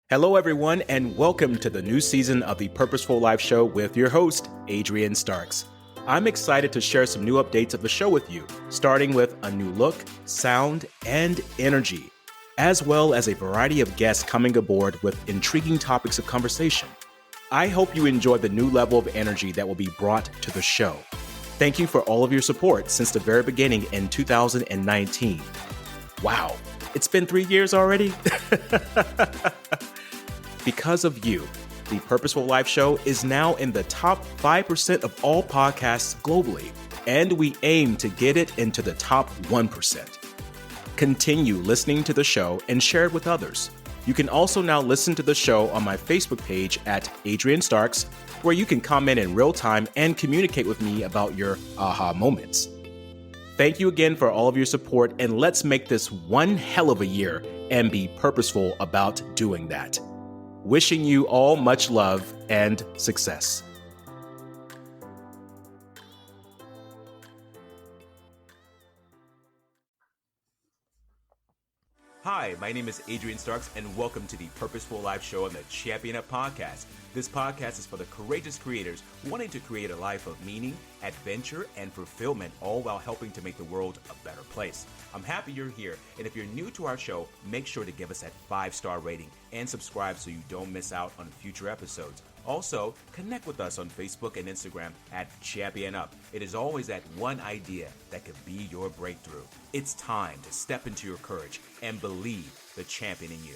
Hello, everyone, and welcome to the new season of the Purposeful Life Show with your host, Adrian Starks. I'm excited to share some new updates of the show with you, starting with a new look, sound, and energy, as well as a variety of guests coming aboard with intriguing topics of conversation. I hope you enjoy the new level of energy that will be brought to the show. Thank you for all of your support since the very beginning in 2019. Wow, it's been 3 years already? Because of you, the Purposeful Life Show is now in the top 5% of all podcasts globally, and we aim to get it into the top 1%. Continue listening to the show and share it with others. You can also now listen to the show on my Facebook page at Adrian Starks, where you can comment in real time and communicate with me about your aha moments. Thank you again for all of your support, and let's make this one hell of a year and be purposeful about doing that. Wishing you all much love and success. Hi, my name is Adrian Starks, and welcome to the Purposeful Life Show on the Champion Up Podcast. This podcast is for the courageous creators wanting to create a life of meaning, adventure, and fulfillment, all while helping to make the world a better place. I'm happy you're here, and if you're new to our show, make sure to give us that 5-star rating and subscribe so you don't miss out on future episodes. Also, connect with us on Facebook and Instagram at Champion Up. It is always that one idea that could be your breakthrough. It's time to step into your courage and believe the champion in you.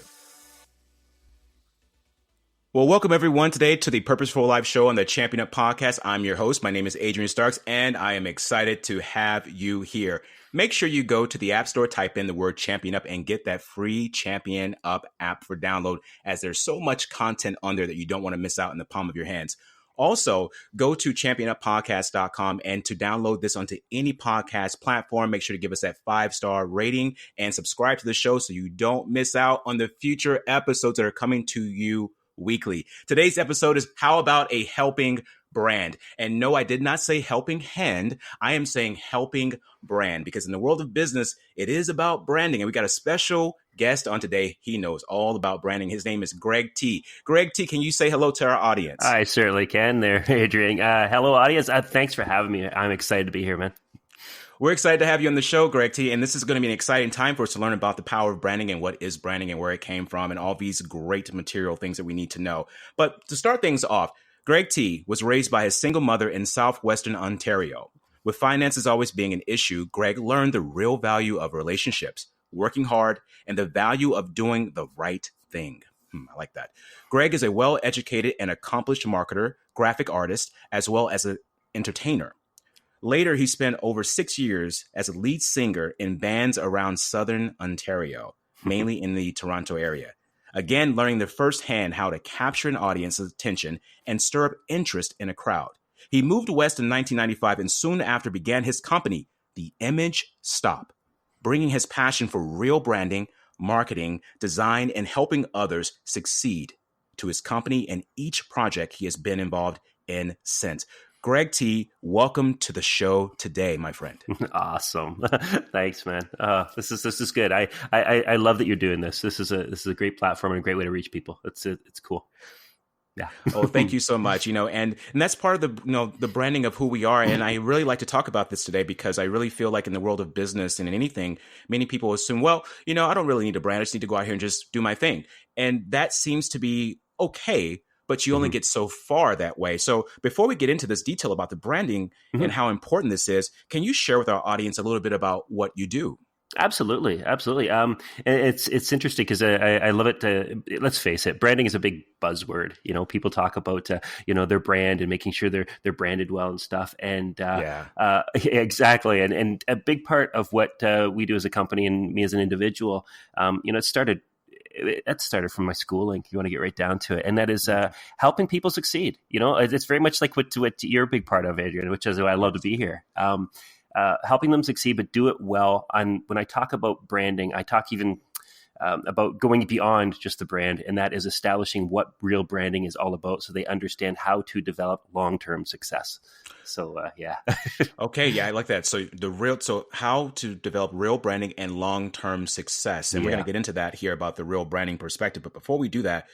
Well, welcome everyone today to the Purposeful Life Show on the Champion Up Podcast. I'm your host. My name is Adrian Starks, and I am excited to have you here. Make sure you go to the App Store, type in the word Champion Up, and get that free Champion Up app for download, as there's so much content on there that you don't want to miss out in the palm of your hands. Also, go to championuppodcast.com, and to download this onto any podcast platform, make sure to give us that 5-star rating and subscribe to the show so you don't miss out on the future episodes that are coming to you weekly. Today's episode is how about a helping brand? And no, I did not say helping hand. I am saying helping brand, because in the world of business, it is about branding. And we got a special guest on today. He knows all about branding. His name is Greg T. Greg T, can you say hello to our audience? I certainly can there, Adrian. Hello, audience. Thanks for having me. I'm excited to be here, man. We're excited to have you on the show, Greg T, and this is going to be an exciting time for us to learn about the power of branding and what is branding and where it came from and all these great material things that we need to know. But to start things off, Greg T was raised by his single mother in southwestern Ontario. With finances always being an issue, Greg learned the real value of relationships, working hard, and the value of doing the right thing. I like that. Greg is a well-educated and accomplished marketer, graphic artist, as well as an entertainer. Later, he spent over 6 years as a lead singer in bands around southern Ontario, mainly in the Toronto area. Again, learning the firsthand how to capture an audience's attention and stir up interest in a crowd. He moved west in 1995 and soon after began his company, The Image Stop, bringing his passion for real branding, marketing, design, and helping others succeed to his company and each project he has been involved in since. Greg T, welcome to the show today, my friend. Awesome. Thanks, man. This is good. I love that you're doing this. This is a great platform and a great way to reach people. It's cool. Yeah. Oh, thank you so much. And that's part of the branding of who we are. And I really like to talk about this today because I really feel like in the world of business and in anything, many people assume, well, I don't really need a brand. I just need to go out here and just do my thing. And that seems to be okay, but you only get so far that way. So before we get into this detail about the branding and how important this is, can you share with our audience a little bit about what you do? Absolutely. And it's interesting because I love it. Let's face it, branding is a big buzzword. People talk about their brand and making sure they're branded well and stuff. And exactly. And a big part of what we do as a company and me as an individual, it started from my schooling. You want to get right down to it, and that is helping people succeed. It's very much like what you're a big part of, Adrian, which is why I love to be here. Helping them succeed, but do it well. And when I talk about branding, I talk even about going beyond just the brand, and that is establishing what real branding is all about, so they understand how to develop long-term success. So yeah. Okay, yeah, I like that. So how to develop real branding and long-term success. And we're going to get into that here about the real branding perspective. But before we do that,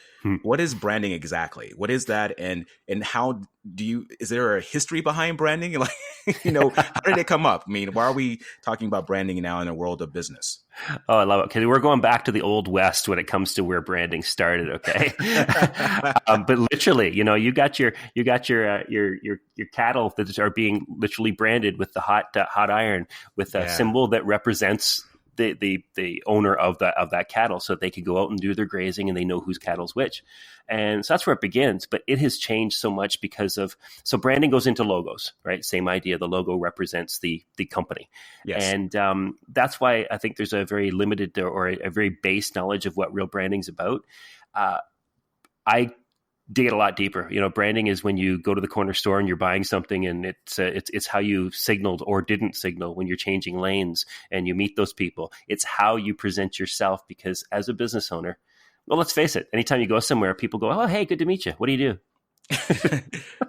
what is branding exactly? What is that? And how is there a history behind branding? Like, how did it come up? I mean, why are we talking about branding now in the world of business? Oh, I love it. Okay, we're going back to the old West when it comes to where branding started. Okay, but literally, you got your cattle that are being literally branded with the hot iron with a symbol that represents the owner of that cattle, so they could go out and do their grazing and they know whose cattle's which. And so that's where it begins. But it has changed so much so branding goes into logos, right? Same idea. The logo represents the company. Yes. And that's why I think there's a very limited or a very base knowledge of what real branding's about. I dig it a lot deeper. Branding is when you go to the corner store and you're buying something, and it's how you signaled or didn't signal when you're changing lanes and you meet those people. It's how you present yourself, because as a business owner, well, let's face it, anytime you go somewhere, people go, "Oh, hey, good to meet you. What do you do?"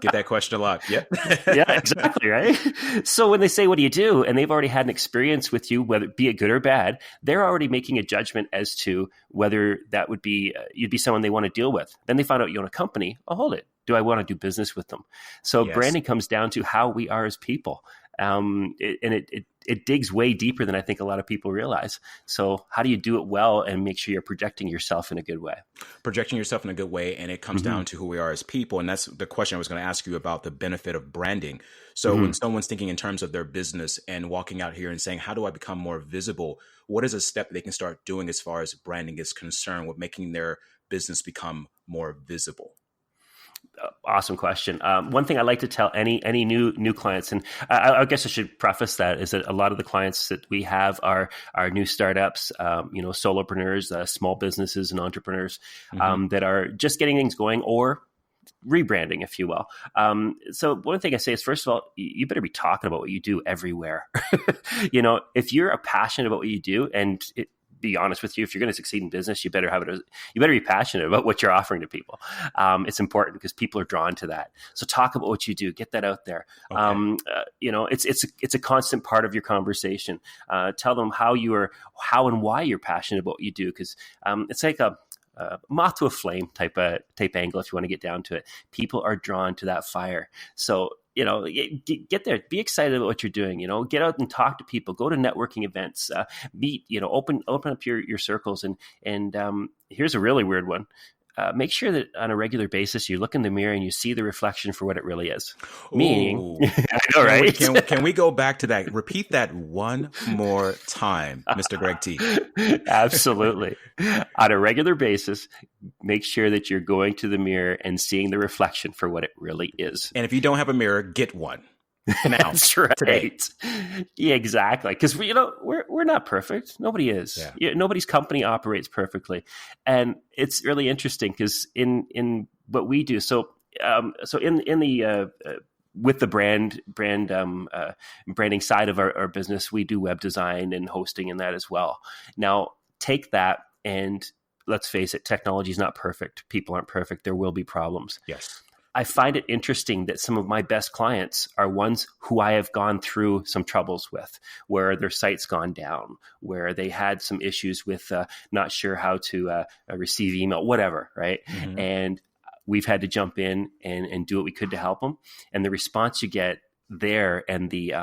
Get that question a lot. Yep. Yeah, exactly. Right. So when they say, "What do you do?" and they've already had an experience with you, whether be it good or bad, they're already making a judgment as to whether that would be you'd be someone they want to deal with. Then they find out you own a company. Oh, hold it. Do I want to do business with them? So branding comes down to how we are as people. It digs way deeper than I think a lot of people realize. So how do you do it well and make sure you're projecting yourself in a good way? Projecting yourself in a good way. And it comes down to who we are as people. And that's the question I was going to ask you about, the benefit of branding. So when someone's thinking in terms of their business and walking out here and saying, how do I become more visible? What is a step they can start doing as far as branding is concerned with making their business become more visible? Awesome question. One thing I like to tell any new clients, and I guess I should preface that, is that a lot of the clients that we have are new startups, solopreneurs, small businesses, and entrepreneurs that are just getting things going or rebranding, if you will. So one thing I say is, first of all, you better be talking about what you do everywhere. If you're passionate about what you do, and be honest with you, if you're going to succeed in business, you better be passionate about what you're offering to people. It's important because people are drawn to that. So talk about what you do, get that out there. Okay. It's a constant part of your conversation. Tell them how and why you're passionate about what you do, because it's like a moth to a flame type angle. If you want to get down to it, people are drawn to that fire. So get there, be excited about what you're doing, get out and talk to people, go to networking events, meet, open up your circles. And here's a really weird one. Make sure that on a regular basis, you look in the mirror and you see the reflection for what it really is. Meaning, I know, right? Can we go back to that? Repeat that one more time, Mr. Greg T. Absolutely. On a regular basis, make sure that you're going to the mirror and seeing the reflection for what it really is. And if you don't have a mirror, get one. Now, that's right. Today. Yeah, exactly. Because we're not perfect. Nobody is. Yeah. Nobody's company operates perfectly, and it's really interesting because in what we do. So in the with the branding side of our business, we do web design and hosting and that as well. Now take that, and let's face it, technology is not perfect. People aren't perfect. There will be problems. Yes. I find it interesting that some of my best clients are ones who I have gone through some troubles with, where their site's gone down, where they had some issues with not sure how to receive email, whatever, right? Mm-hmm. And we've had to jump in and do what we could to help them. And the response you get there, and the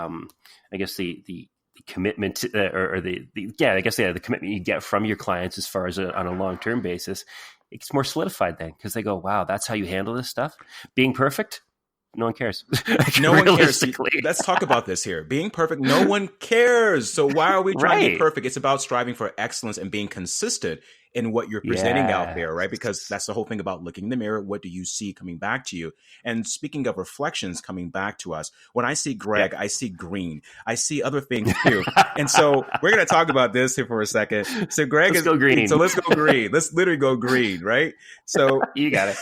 commitment the commitment you get from your clients as far as on a long-term basis, it's more solidified then, because they go, wow, that's how you handle this stuff. Being perfect, no one cares. No one cares. Let's talk about this here. Being perfect, no one cares. So why are we trying to be perfect? It's about striving for excellence and being consistent in what you're presenting out there, right? Because that's the whole thing about looking in the mirror. What do you see coming back to you? And speaking of reflections coming back to us, when I see Greg, I see green. I see other things too. And so we're going to talk about this here for a second. So Greg let's go green. So let's go green. Let's literally go green, right? So you got it.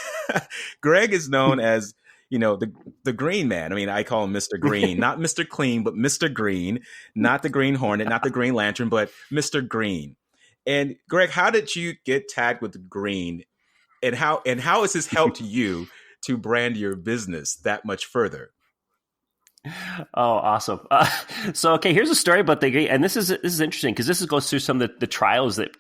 Greg is known as, the green man. I mean, I call him Mr. Green, not Mr. Clean, but Mr. Green, not the Green Hornet, not the Green Lantern, but Mr. Green. And Greg, how did you get tagged with green, and how has this helped you to brand your business that much further? Oh, awesome. So, okay, here's a story about the, and this is interesting because goes through some of the trials that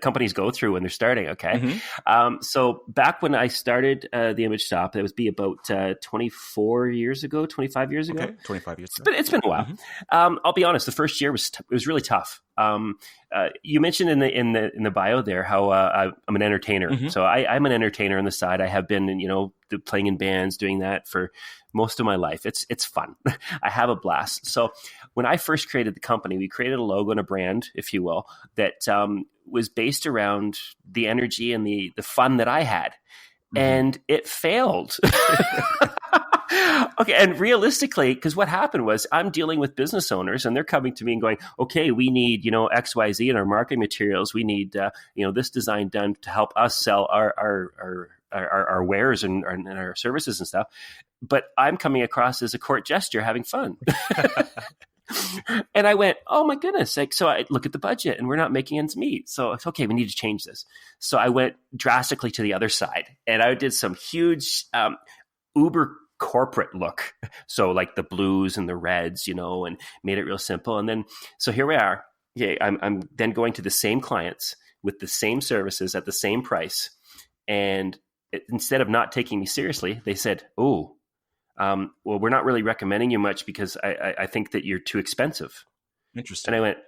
companies go through when they're starting. Okay, Mm-hmm. so back when I started the Image Stop, it was be about 24 years ago, 25 years ago. Okay, 25 years ago. It's been a while. Mm-hmm. I'll be honest. The first year it was really tough. You mentioned in the bio there how I'm an entertainer. Mm-hmm. So I'm an entertainer on the side. I have been, playing in bands, doing that for most of my life. It's fun. I have a blast. So when I first created the company, we created a logo and a brand, if you will, that was based around the energy and the fun that I had. Mm-hmm. And it failed. Okay, and realistically, because what happened was I'm dealing with business owners, and they're coming to me and going, "Okay, we need X, Y, Z in our marketing materials. We need this design done to help us sell our wares and our services and stuff." But I'm coming across as a court gesture, having fun. And I went, "Oh my goodness!" So I look at the budget, and we're not making ends meet. So it's okay. We need to change this. So I went drastically to the other side, and I did some huge Uber corporate look. So like the blues and the reds, and made it real simple. And then, so here we are. Okay, I'm then going to the same clients with the same services at the same price. And instead of not taking me seriously, they said, "Oh, well, we're not really recommending you much because I think that you're too expensive." Interesting. And I went,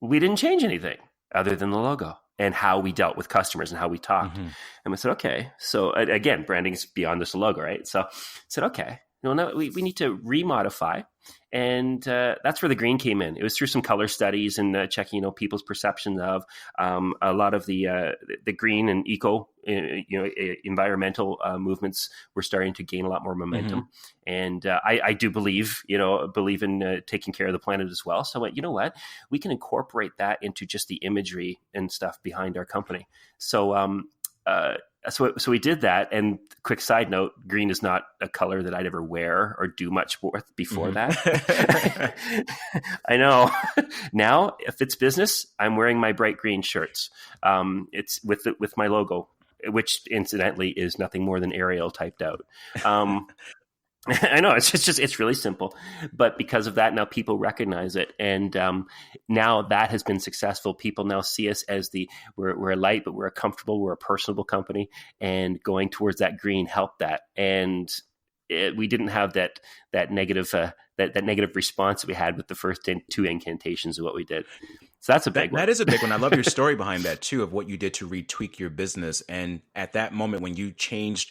"We didn't change anything other than the logo and how we dealt with customers and how we talked." Mm-hmm. And I said, "Okay." So again, branding is beyond just a logo, right? So I said, "Okay, no, we need to remodify." And that's where the green came in. It was through some color studies and checking, people's perception of a lot of the green and eco, environmental movements were starting to gain a lot more momentum. Mm-hmm. And I do believe in taking care of the planet as well. So I went, you know what, we can incorporate that into just the imagery and stuff behind our company. So so we did that. And quick side note, green is not a color that I'd ever wear or do much with before that. I know. Now, if it's business, I'm wearing my bright green shirts. It's with my logo, which incidentally is nothing more than Arial typed out. I know it's really simple, but because of that, now people recognize it, and now that has been successful. People now see us as we're a light, but we're a comfortable, we're a personable company, and going towards that green helped that. And we didn't have that negative that negative response that we had with the first two incantations of what we did. So that's a big one. That is a big one. I love your story behind that too, of what you did to retweak your business, and at that moment when you changed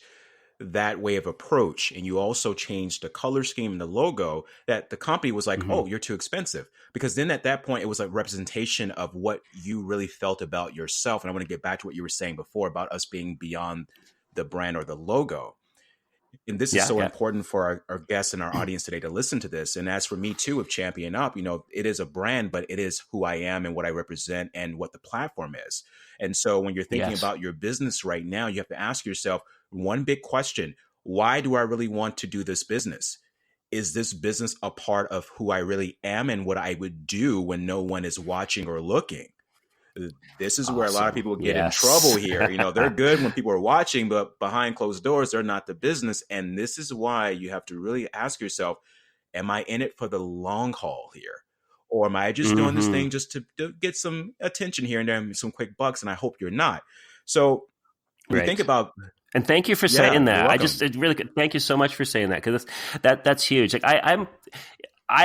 that way of approach, and you also changed the color scheme and the logo, that the company was like, mm-hmm. "Oh, you're too expensive." Because then at that point, it was a representation of what you really felt about yourself. And I want to get back to what you were saying before about us being beyond the brand or the logo. And this is so important for our guests and our audience today to listen to this. And as for me too, with Champion Up, it is a brand, but it is who I am and what I represent and what the platform is. And so when you're thinking about your business right now, you have to ask yourself one big question: why do I really want to do this business? Is this business a part of who I really am and what I would do when no one is watching or looking? This is where a lot of people get in trouble here. They're good when people are watching, but behind closed doors, they're not the business. And this is why you have to really ask yourself, am I in it for the long haul here? Or am I just doing this thing just to get some attention here and there and some quick bucks? And I hope you're not. So when you think about... And thank you for saying that. Thank you so much for saying that, because that's huge. Like I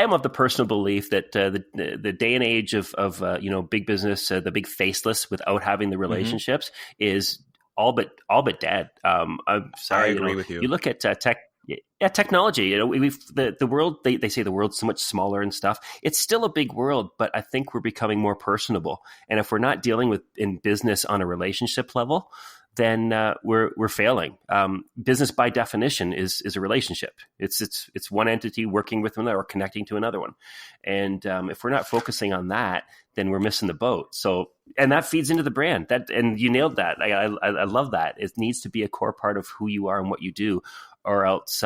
am of the personal belief that the day and age of big business, the big faceless without having the relationships is all but dead. I'm sorry. I agree with you. You look at technology. The world. They say the world's so much smaller and stuff. It's still a big world, but I think we're becoming more personable. And if we're not dealing with in business on a relationship level, then we're failing. Business by definition is a relationship. It's one entity working with another or connecting to another one. And if we're not focusing on that, then we're missing the boat. So, and that feeds into the brand. And you nailed that. I love that. It needs to be a core part of who you are and what you do, or else.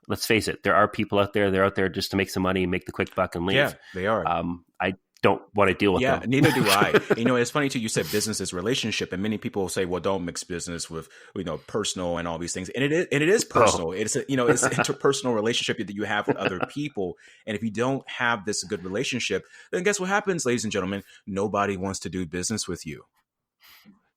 Let's face it, there are people out there. They're out there just to make some money and make the quick buck and leave. Yeah, they are. don't want to deal with Yeah, them. neither do I. It's funny too. You said business is relationship, and many people say, "Well, don't mix business with personal and all these things." And it is Oh, personal. It's it's an interpersonal relationship that you have with other people. And if you don't have this good relationship, then guess what happens, ladies and gentlemen? Nobody wants to do business with you.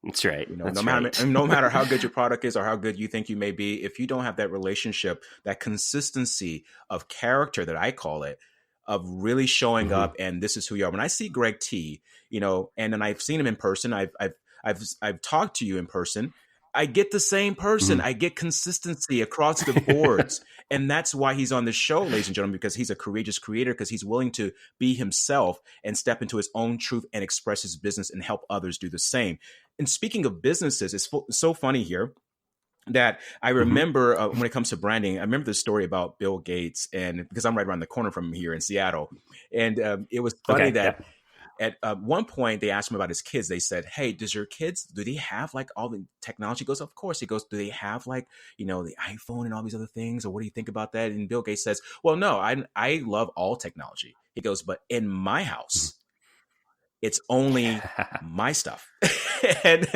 that's right. No That's matter right. no matter how good your product is or how good you think you may be, if you don't have that relationship, that consistency of character that I call it, of really showing Hmm. up and this is who you are. When I see Greg T, and then I've seen him in person, I've talked to you in person. I get the same person. Hmm. I get consistency across the boards. And that's why he's on the show, ladies and gentlemen, because he's a courageous creator, because he's willing to be himself and step into his own truth and express his business and help others do the same. And speaking of businesses, it's so funny here that I Hmm. remember when it comes to branding, I remember the story about Bill Gates, and because I'm right around the corner from him here in Seattle. And it was funny Okay. that Yeah. at one point they asked him about his kids. They said, "Hey, does your kids, do they have like all the technology?" He goes, "Of course." He goes, "Do they have like, the iPhone and all these other things? Or what do you think about that?" And Bill Gates says, "Well, no, I love all technology." He goes, "But in my house, it's only my stuff." and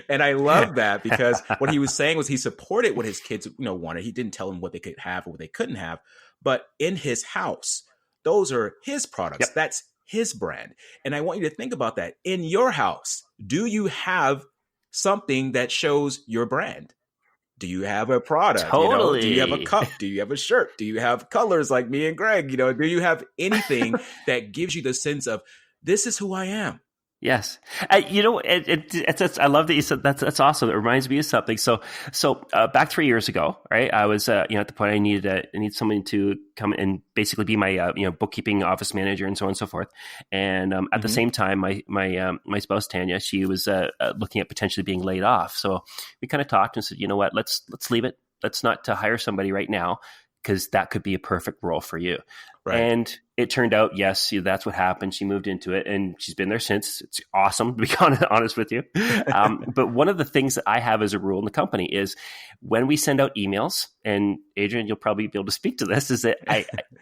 and I love that, because what he was saying was he supported what his kids wanted. He didn't tell them what they could have or what they couldn't have, but in his house, those are his products. Yep. That's his brand. And I want you to think about that. In your house, do you have something that shows your brand? Do you have a product? Do you have a Totally. cup? Do you have a shirt? Do you have colors like me and Greg? Do you have anything that gives you the sense of, this is who I am? Yes, I love that you said that's awesome. It reminds me of something. So back 3 years ago, right? I was at the point I need someone to come and basically be my bookkeeping office manager and so on and so forth. And at the Mm-hmm. same time, my spouse Tanya, she was looking at potentially being laid off. So we kind of talked and said, you know what, let's leave it. Let's not to hire somebody right now, because that could be a perfect role for you. Right. And it turned out, yes, that's what happened. She moved into it, and she's been there since. It's awesome, to be honest with you. But one of the things that I have as a rule in the company is when we send out emails, and Adrian, you'll probably be able to speak to this, is that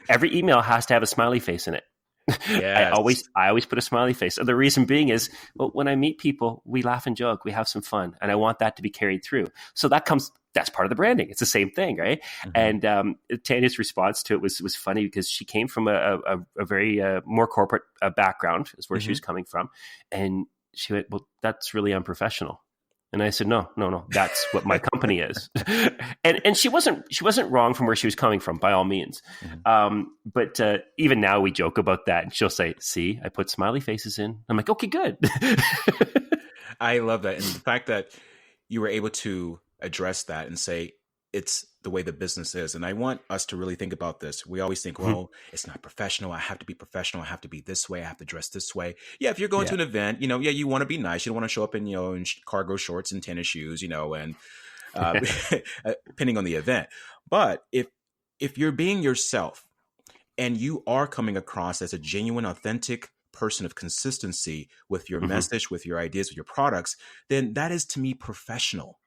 every email has to have a smiley face in it. I Yes. always put a smiley face. And the reason being is, well, when I meet people, we laugh and joke, we have some fun, and I want that to be carried through. So that's part of the branding. It's the same thing, right? Mm-hmm. And Tanya's response to it was funny, because she came from a very more corporate background, is where she Mm-hmm. was coming from, and she went, "Well, that's really unprofessional." And I said, no, that's what my company is. and she wasn't wrong from where she was coming from, by all means. Mm-hmm. But even now we joke about that, and she'll say, "See, I put smiley faces in." I'm like, okay, good. I love that. And the fact that you were able to address that and say, it's the way the business is. And I want us to really think about this. We always think, well, it's not professional. I have to be professional. I have to be this way. I have to dress this way. Yeah, if you're going to Yeah. an event, you want to be nice. You don't want to show up in cargo shorts and tennis shoes, and depending on the event. But if you're being yourself and you are coming across as a genuine, authentic person of consistency with your Mm-hmm. message, with your ideas, with your products, then that is to me professional.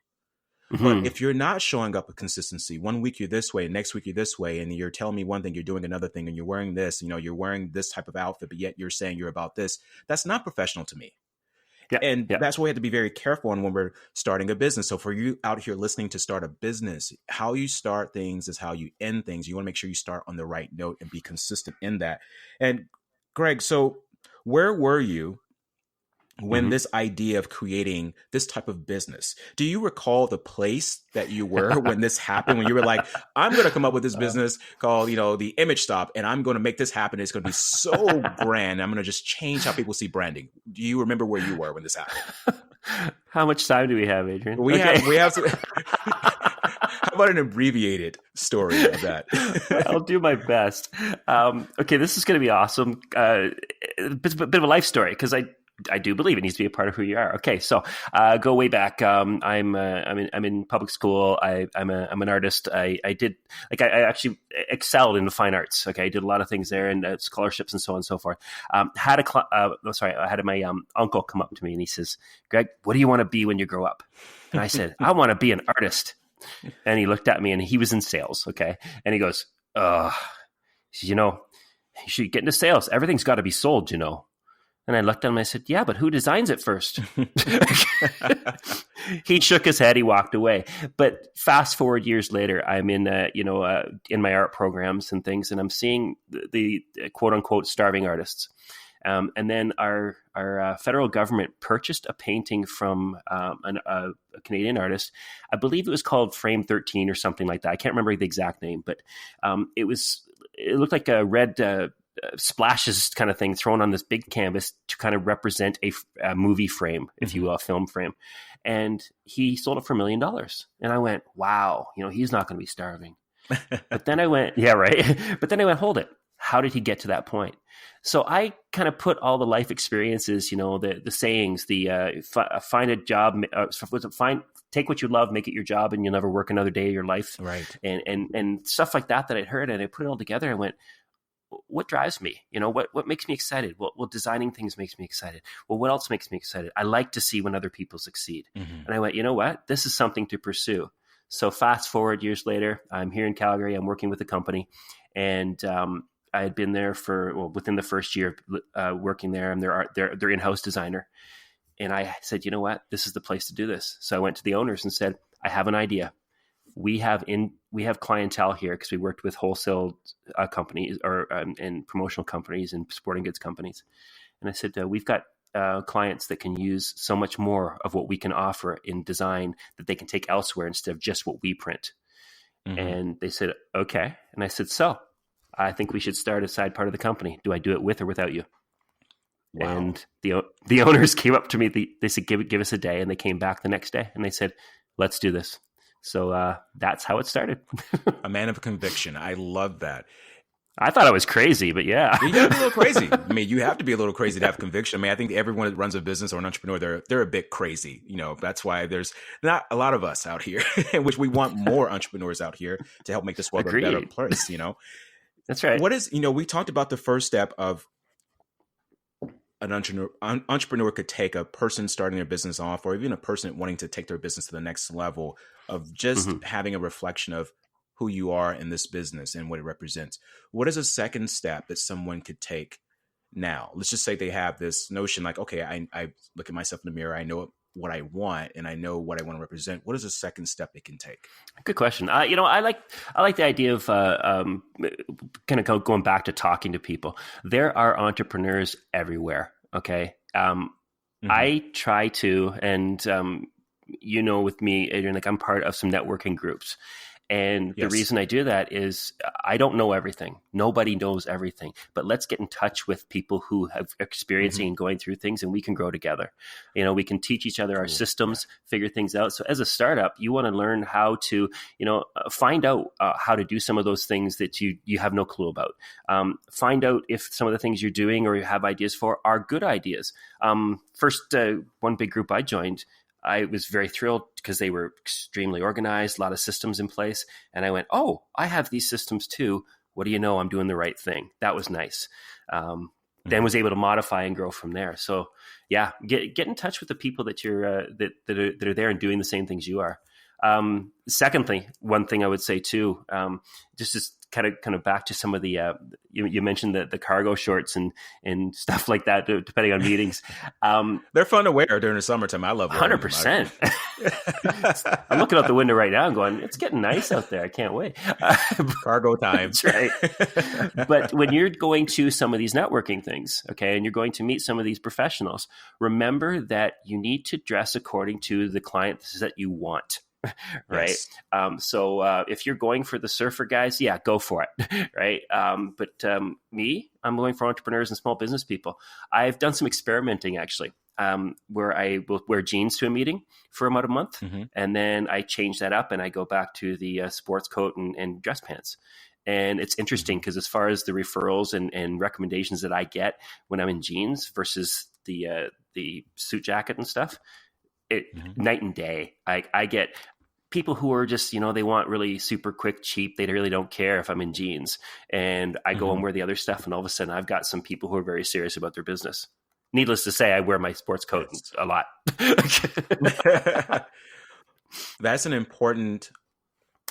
But Mm-hmm. if you're not showing up with consistency, one week you're this way, next week you're this way, and you're telling me one thing, you're doing another thing, and you're wearing this, you're wearing this type of outfit, but yet you're saying you're about this, that's not professional to me. Yeah. And Yeah. that's what we have to be very careful on when we're starting a business. So for you out here listening to start a business, how you start things is how you end things. You want to make sure you start on the right note and be consistent in that. And Greg, so where were you when Mm-hmm. this idea of creating this type of business? Do you recall the place that you were when this happened, when you were like, I'm going to come up with this business called, the Image Stop, and I'm going to make this happen. It's going to be so grand. I'm going to just change how people see branding. Do you remember where you were when this happened? How much time do we have, Adrian? We Okay. have some, how about an abbreviated story of that? I'll do my best. Okay, this is going to be awesome. Bit of a life story, because I do believe it needs to be a part of who you are. Okay, so go way back. I'm in public school. I'm an artist. I actually excelled in the fine arts. Okay, I did a lot of things there, and scholarships and so on and so forth. I had my uncle come up to me, and he says, "Greg, what do you want to be when you grow up?" And I said, "I want to be an artist." And he looked at me, and he was in sales. Okay, and he goes, "You should get into sales. Everything's got to be sold, you know." And I looked at him and I said, yeah, but who designs it first? He shook his head. He walked away. But fast forward years later, I'm in, in my art programs and things, and I'm seeing the quote unquote starving artists. And then our federal government purchased a painting from a Canadian artist. I believe it was called Frame 13 or something like that. I can't remember the exact name, but it looked like a red splashes kind of thing thrown on this big canvas to kind of represent a movie frame, if you will, a film frame. And he sold it for $1 million. And I went, wow, he's not going to be starving. But then I went, yeah, right. But then I went, hold it. How did he get to that point? So I kind of put all the life experiences, the sayings, find a job, take what you love, make it your job, and you'll never work another day of your life. Right. And stuff like that I'd heard, and I put it all together and went, what drives me? What makes me excited? Well, designing things makes me excited. Well, what else makes me excited? I like to see when other people succeed. Mm-hmm. And I went, you know what? This is something to pursue. So fast forward years later, I'm here in Calgary. I'm working with a company, and I had been there within the first year working there. I'm their in-house designer. And I said, you know what? This is the place to do this. So I went to the owners and said, I have an idea. We have clientele here because we worked with wholesale companies and promotional companies and sporting goods companies. And I said, we've got clients that can use so much more of what we can offer in design that they can take elsewhere instead of just what we print. Mm-hmm. And they said, okay. And I said, so I think we should start a side part of the company. Do I do it with or without you? Wow. And the owners came up to me. They said, give us a day. And they came back the next day and they said, let's do this. So that's how it started. A man of conviction. I love that. I thought I was crazy, but yeah. You got to be a little crazy. I mean, you have to be a little crazy to have conviction. I mean, I think everyone that runs a business or an entrepreneur, they're a bit crazy. That's why there's not a lot of us out here, which we want more entrepreneurs out here to help make this world a better place, That's right. What is, we talked about the first step of an entrepreneur could take, a person starting their business off, or even a person wanting to take their business to the next level, of just mm-hmm. having a reflection of who you are in this business and what it represents. What is a second step that someone could take now? Let's just say they have this notion like, okay, I look at myself in the mirror, I know what I want, and I know what I want to represent. What is a second step they can take? Good question. I like the idea of kind of going back to talking to people. There are entrepreneurs everywhere. Okay. Mm-hmm. I try to, and with me, Adrian, like I'm part of some networking groups. And yes. The reason I do that is I don't know everything. Nobody knows everything. But let's get in touch with people who have experiencing mm-hmm. and going through things, and we can grow together. We can teach each other our systems, figure things out. So as a startup, you want to learn how to, find out how to do some of those things that you have no clue about. Find out if some of the things you're doing or you have ideas for are good ideas. First, one big group I joined, I was very thrilled because they were extremely organized, a lot of systems in place. And I went, oh, I have these systems too. What do you know? I'm doing the right thing. That was nice. Then was able to modify and grow from there. So yeah, get in touch with the people that you're that are there and doing the same things you are. Secondly, one thing I would say too, just kind of back to some of the you mentioned the cargo shorts and stuff like that, depending on meetings. They're fun to wear during the summertime. I love 100%. I'm looking out the window right now and going, it's getting nice out there. I can't wait. Cargo time. That's right. But when you're going to some of these networking things, okay, and you're going to meet some of these professionals, remember that you need to dress according to the clients that you want. Right. Yes. So if you're going for the surfer guys, yeah, go for it. Right. But I'm going for entrepreneurs and small business people. I've done some experimenting actually, where I will wear jeans to a meeting for about a month. Mm-hmm. And then I change that up and I go back to the sports coat and dress pants. And it's interesting because as far as the referrals and recommendations that I get when I'm in jeans versus the suit jacket and stuff, night and day. I get people who are just, they want really super quick, cheap. They really don't care if I'm in jeans. And I go and wear the other stuff. And all of a sudden I've got some people who are very serious about their business. Needless to say, I wear my sports coat a lot. That's an important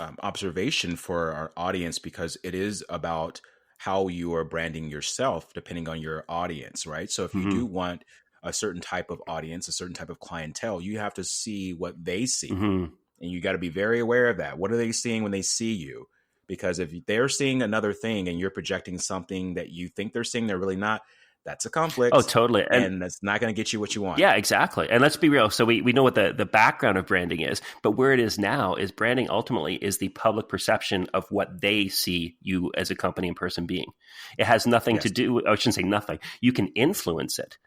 observation for our audience, because it is about how you are branding yourself depending on your audience, right? So if you Mm-hmm. do want a certain type of audience, a certain type of clientele, you have to see what they see. Mm-hmm. And you got to be very aware of that. What are they seeing when they see you? Because if they're seeing another thing and you're projecting something that you think they're seeing, they're really not, that's a Oh, conflict. totally. And that's not going to get you what you want. Yeah, exactly. And let's be real. So we know what the background of branding is, but where it is now is branding ultimately is the public perception of what they see you as a company and person being. It has nothing to Yes. do, I shouldn't say nothing. You can influence it,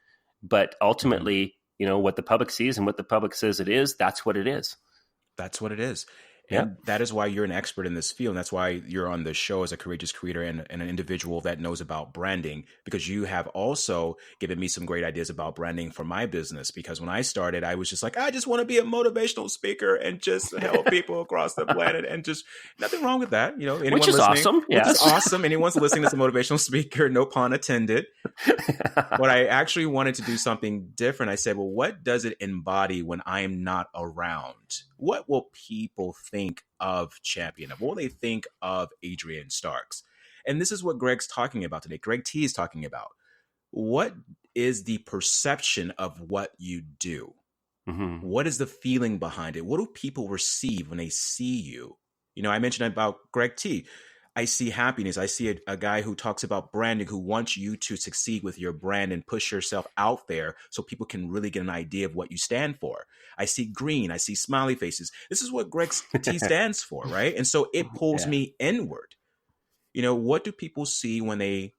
but ultimately, what the public sees and what the public says it is, that's what it is. That's what it is. Yeah. And that is why you're an expert in this field. And that's why you're on the show as a courageous creator and an individual that knows about branding, because you have also given me some great ideas about branding for my business. Because when I started, I was just like, I just want to be a motivational speaker and just help people across the planet, and just nothing wrong with that. Anyone Which is listening, awesome. which is Yes. awesome. Anyone's listening that's a motivational speaker, no pun intended. But I actually wanted to do something different. I said, well, what does it embody when I'm not around? What will people think of Champion? What will they think of Adrian Starks? And this is what Greg's talking about today. Greg T is talking about. What is the perception of what you do? Mm-hmm. What is the feeling behind it? What do people receive when they see you? I mentioned about Greg T. I see happiness. I see a guy who talks about branding, who wants you to succeed with your brand and push yourself out there so people can really get an idea of what you stand for. I see green. I see smiley faces. This is what Greg T stands for, right? And so it pulls me inward. What do people see when they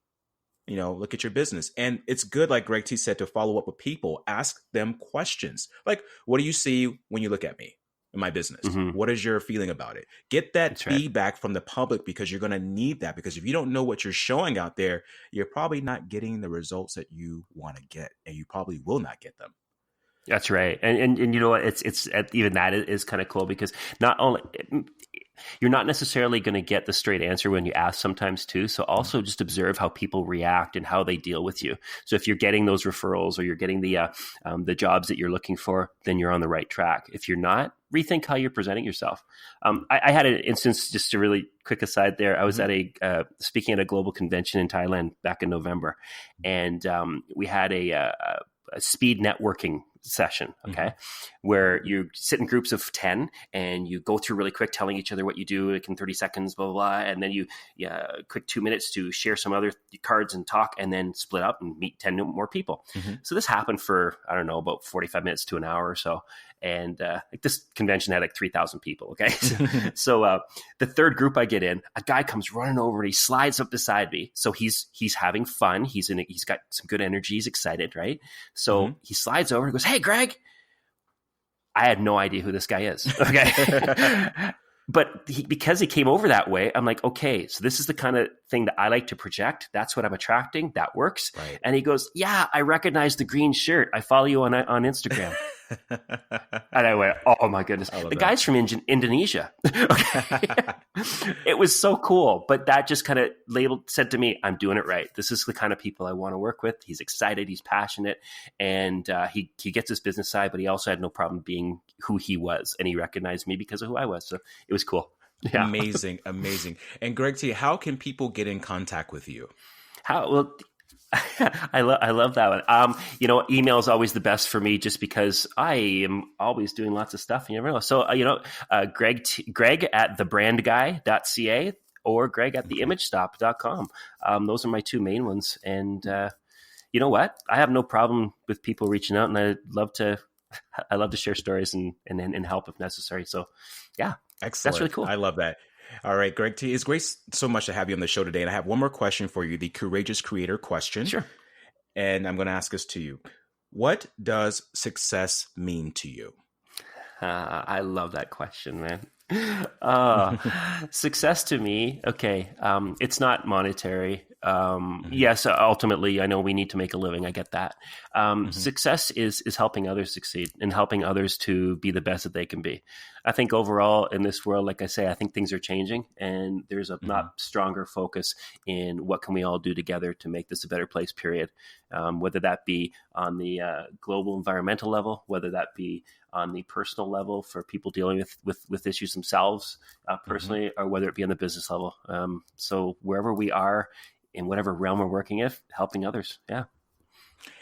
look at your business? And it's good, like Greg T said, to follow up with people, ask them questions. Like, what do you see when you look at me in my business? Mm-hmm. What is your feeling about it? Get that That's right. feedback from the public, because you're going to need that. Because if you don't know what you're showing out there, you're probably not getting the results that you want to get, and you probably will not get them. That's right. And you know what? It's even that is kind of cool, because not only you're not necessarily going to get the straight answer when you ask sometimes too. So also just observe how people react and how they deal with you. So if you're getting those referrals or you're getting the jobs that you're looking for, then you're on the right track. If you're not, rethink how you're presenting yourself. I had an instance, just a really quick aside there. I was at speaking at a global convention in Thailand back in November, and we had a speed networking session, okay, where you sit in groups of 10 and you go through really quick, telling each other what you do, like in 30 seconds, blah, blah, blah. And then you quick 2 minutes to share some other cards and talk, and then split up and meet 10 more people. So this happened for, I don't know, about 45 minutes to an hour or so. And this convention had like 3,000 people. Okay. So the third group I get in, a guy comes running over and he slides up beside me. So he's having fun. He's got some good energy. He's excited. Right. So he slides over and goes, "Hey, Greg." I had no idea who this guy is. Okay. But because he came over that way, I'm like, okay, so this is the kind of thing that I like to project. That's what I'm attracting. That works. Right. And he goes, "Yeah, I recognize the green shirt. I follow you on Instagram." And I went, "Oh my goodness." The guy's from Indonesia. It was so cool. But that just kind of said to me, I'm doing it right. This is the kind of people I want to work with. He's excited. He's passionate. And he gets his business side, but he also had no problem being who he was. And he recognized me because of who I was. So it was cool. Yeah. Amazing. And Greg T, how can people get in contact with you? Well, I love that one. Email is always the best for me, just because I am always doing lots of stuff. You never know. So, Greg at thebrandguy.ca or Greg at theimagestop.com. Those are my two main ones. And you know what? I have no problem with people reaching out, and I love to share stories and help if necessary. So yeah, excellent. That's really cool. I love that. All right, Greg T, it's great so much to have you on the show today. And I have one more question for you, the Courageous Creator question. Sure. And I'm going to ask this to you. What does success mean to you? I love that question, man. Success to me, okay, it's not monetary. Yes, ultimately, I know we need to make a living. I get that. Success is helping others succeed and helping others to be the best that they can be. I think overall in this world, like I say, I think things are changing, and there's a lot stronger focus in what can we all do together to make this a better place, period. Whether that be on the global environmental level, whether that be on the personal level for people dealing with issues themselves personally, or whether it be on the business level. So wherever we are in whatever realm we're working in, helping others. Yeah.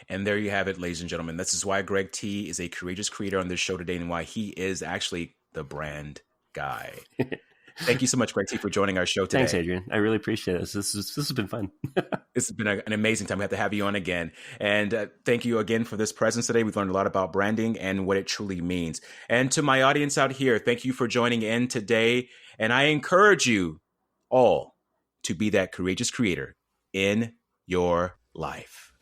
And there you have it, ladies and gentlemen. This is why Greg T is a courageous creator on this show today, and why he is actually the brand guy. Thank you so much, Greg T, for joining our show today. Thanks, Adrian. I really appreciate this. This has been fun. It's been an amazing time. We have to have you on again. And thank you again for this presence today. We've learned a lot about branding and what it truly means. And to my audience out here, thank you for joining in today. And I encourage you all to be that courageous creator in your life.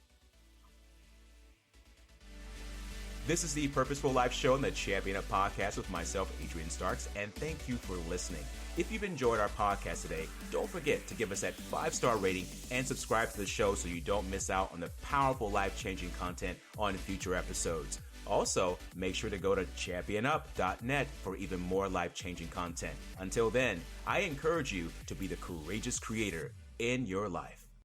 This is the Purposeful Life Show and the Champion Up Podcast with myself, Adrian Starks, and thank you for listening. If you've enjoyed our podcast today, don't forget to give us that 5-star rating and subscribe to the show so you don't miss out on the powerful life-changing content on future episodes. Also, make sure to go to championup.net for even more life-changing content. Until then, I encourage you to be the courageous creator in your life.